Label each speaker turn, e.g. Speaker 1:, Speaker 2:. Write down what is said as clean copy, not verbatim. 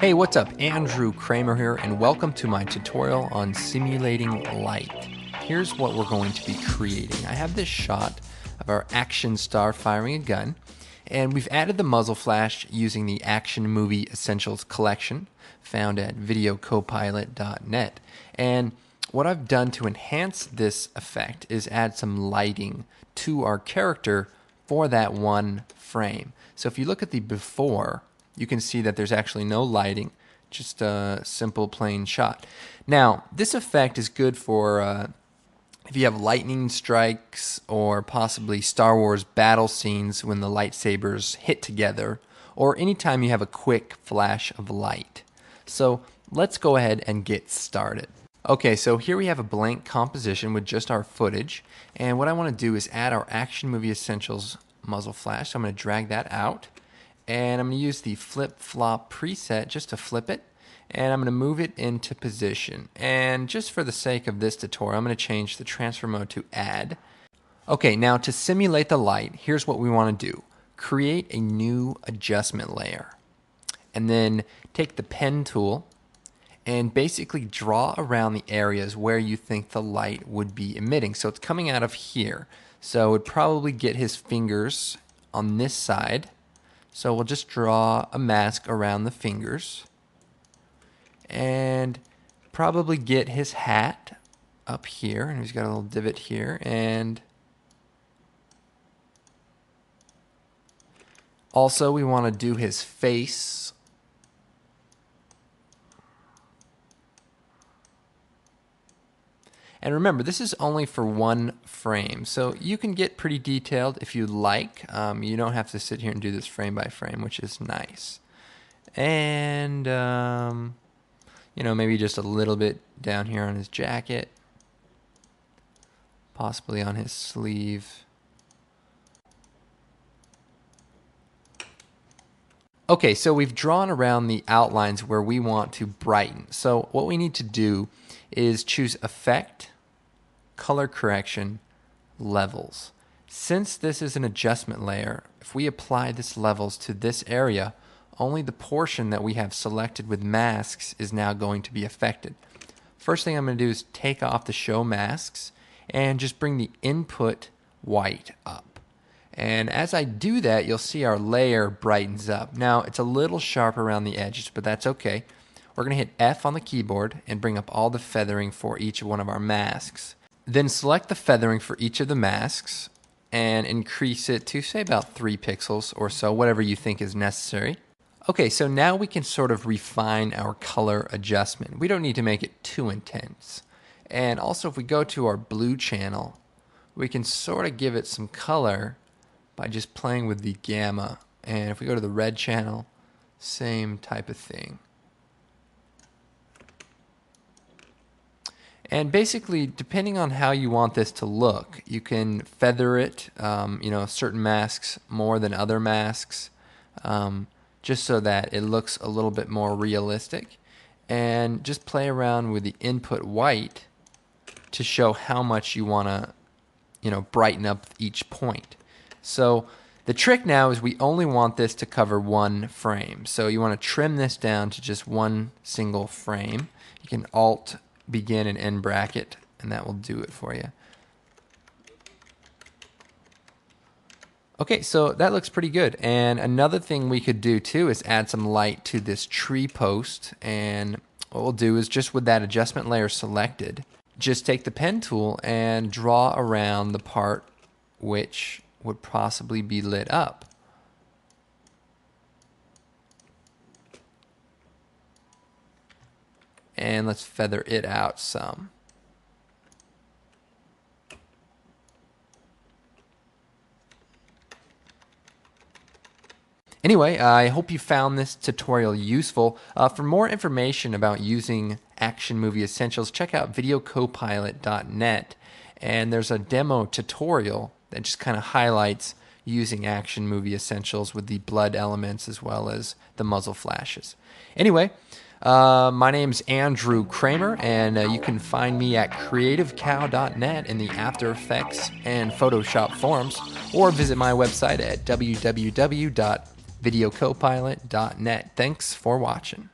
Speaker 1: Hey, what's up? Andrew Kramer here, and welcome to my tutorial on simulating light. Here's what we're going to be creating. I have this shot of our action star firing a gun, and we've added the muzzle flash using the Action Movie Essentials collection found at videocopilot.net. And what I've done to enhance this effect is add some lighting to our character for that one frame. So if you look at the before, you can see that there's actually no lighting, just a simple plain shot. Now, this effect is good for if you have lightning strikes or possibly Star Wars battle scenes when the lightsabers hit together, or anytime you have a quick flash of light. So let's go ahead and get started. Okay, so here we have a blank composition with just our footage, and what I want to do is add our Action Movie Essentials muzzle flash. So I'm going to drag that out. And I'm going to use the flip-flop preset just to flip it, and I'm going to move it into position. And just for the sake of this tutorial, I'm going to change the transfer mode to add. Okay, now to simulate the light, here's what we want to do. Create a new adjustment layer, and then take the pen tool and basically draw around the areas where you think the light would be emitting. So it's coming out of here. So it would probably get his fingers on this side. So we'll just draw a mask around the fingers and probably get his hat up here, and he's got a little divot here, and also we want to do his face. And remember, this is only for one frame, so you can get pretty detailed if you like. You don't have to sit here and do this frame by frame, which is nice. And, maybe just a little bit down here on his jacket, possibly on his sleeve. Okay, so we've drawn around the outlines where we want to brighten. So what we need to do is choose Effect, Color Correction, Levels. Since this is an adjustment layer, if we apply this levels to this area, only the portion that we have selected with masks is now going to be affected. First thing I'm going to do is take off the Show Masks and just bring the input white up. And as I do that, you'll see our layer brightens up. Now, it's a little sharp around the edges, but that's okay. We're going to hit F on the keyboard and bring up all the feathering for each one of our masks. Then select the feathering for each of the masks and increase it to, say, about 3 pixels or so, whatever you think is necessary. Okay, so now we can sort of refine our color adjustment. We don't need to make it too intense. And also, if we go to our blue channel, we can sort of give it some color by just playing with the gamma. And if we go to the red channel, same type of thing. And basically, depending on how you want this to look, you can feather it, certain masks more than other masks, just so that it looks a little bit more realistic. And just play around with the input white to show how much you want to, brighten up each point. So the trick now is we only want this to cover one frame. So you want to trim this down to just one single frame. You can Alt begin and end bracket, and that will do it for you. Okay, so that looks pretty good. And another thing we could do too is add some light to this tree post. And what we'll do is just with that adjustment layer selected, just take the pen tool and draw around the part which would possibly be lit up. And let's feather it out some. Anyway, I hope you found this tutorial useful. For more information about using Action Movie Essentials, check out videocopilot.net. And there's a demo tutorial that just kind of highlights using Action Movie Essentials with the blood elements as well as the muzzle flashes. Anyway, my name's Andrew Kramer, and you can find me at creativecow.net in the After Effects and Photoshop forums, or visit my website at www.videocopilot.net. Thanks for watching.